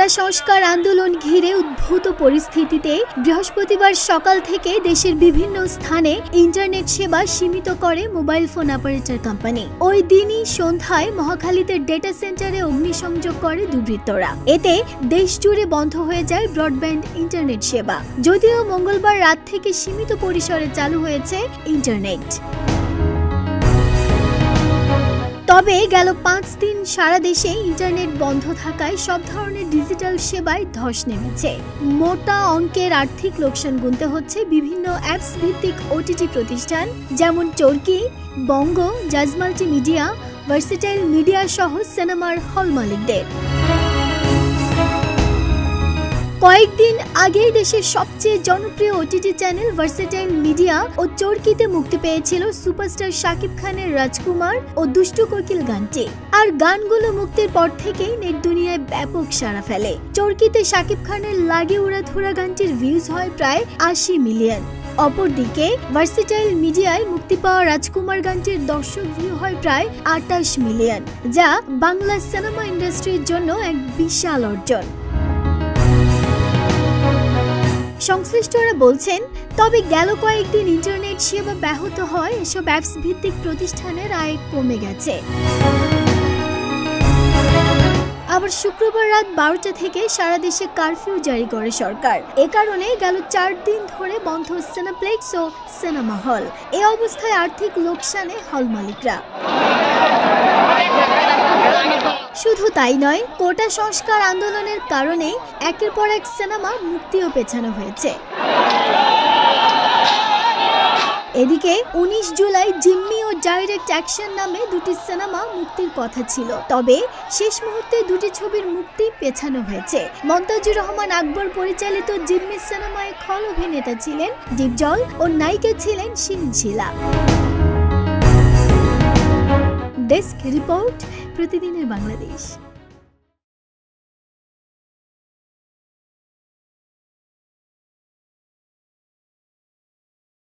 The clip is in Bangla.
কোটা সংস্কার আন্দোলন ঘিরে উদ্ভূত পরিস্থিতিতে বৃহস্পতিবার সকাল থেকে দেশের বিভিন্ন স্থানে ইন্টারনেট সেবা সীমিত করে মোবাইল ফোন অপারেটর কোম্পানি। ওই দিনই সন্ধ্যায় মহাখালীতে ডেটা সেন্টারে অগ্নিসংযোগ করে দুর্বৃত্তরা। এতে দেশ জুড়ে বন্ধ হয়ে যায় ব্রডব্যান্ড ইন্টারনেট সেবা। যদিও মঙ্গলবার রাত থেকে সীমিত পরিসরে চালু হয়েছে ইন্টারনেট। তবে গেল 5 দিন সারা দেশে ইন্টারনেট বন্ধ থাকায় সব ধরনের ডিজিটাল সেবায় ধস নেমেছে। মোটা অঙ্কের আর্থিক লোকসান গুনতে হচ্ছে বিভিন্ন অ্যাপস ভিত্তিক ওটিটি প্রতিষ্ঠান যেমন চরকি, বঙ্গ, জাজ মাল্টিমিডিয়া, ভার্সেটাইল মিডিয়া সহ সিনেমার হল মালিকদের। কয়েকদিন আগেই দেশের সবচেয়ে জনপ্রিয় ওটিটি চ্যানেল ভার্সেটাইল মিডিয়া ও চরকিতে মুক্তি পেয়েছিল সুপারস্টার শাকিব খানের রাজকুমার ও দুষ্টু কোকিল গানটি। আর গানগুলো মুক্তির পর থেকেই নেট দুনিয়ায় ব্যাপক সাড়া ফেলে। চরকিতে শাকিব খানের লাগে উড়াধুরা গানটির ভিউজ হয় প্রায় 80 মিলিয়ন। অপরদিকে ভার্সেটাইল মিডিয়ায় মুক্তি পাওয়া রাজকুমার গানটির দর্শক ভিউ হয় প্রায় 28 মিলিয়ন, যা বাংলা সিনেমা ইন্ডাস্ট্রির জন্য এক বিশাল অর্জন। সংশ্লিষ্টরা বলছেন, তবে গেল কয়েকদিন ইন্টারনেট সেবা ব্যাহত হয় এসব অ্যাপস ভিত্তিক প্রতিষ্ঠানের আয় কমে গেছে। আবার শুক্রবার রাত 12টা থেকে সারা দেশে কারফিউ জারি করে সরকার। এ কারণে গেল 4 দিন ধরে বন্ধ সিনেপ্লেক্স ও সিনেমা হল। এ অবস্থায় আর্থিক লোকসানে হল মালিকরা। শুধু তাই নয়, কোটা সংস্কার আন্দোলনের কারণে একের পর এক সিনেমা মুক্তিও পেছানো হয়েছে। এদিকে 19 জুলাই জিম্মি ও ডাইরেক্ট অ্যাকশন নামে দুটি সিনেমা মুক্তির কথা ছিল, তবে শেষ মুহূর্তে দুটি ছবির মুক্তি পেছানো হয়েছে। মন্তাজুর রহমান আকবর পরিচালিত জিম্মি সিনেমায় খল অভিনেতা ছিলেন ডিপজল ও নায়িকা ছিলেন শিরিন শিলা। ডেস্ক রিপোর্ট, প্রতিদিনের বাংলাদেশ।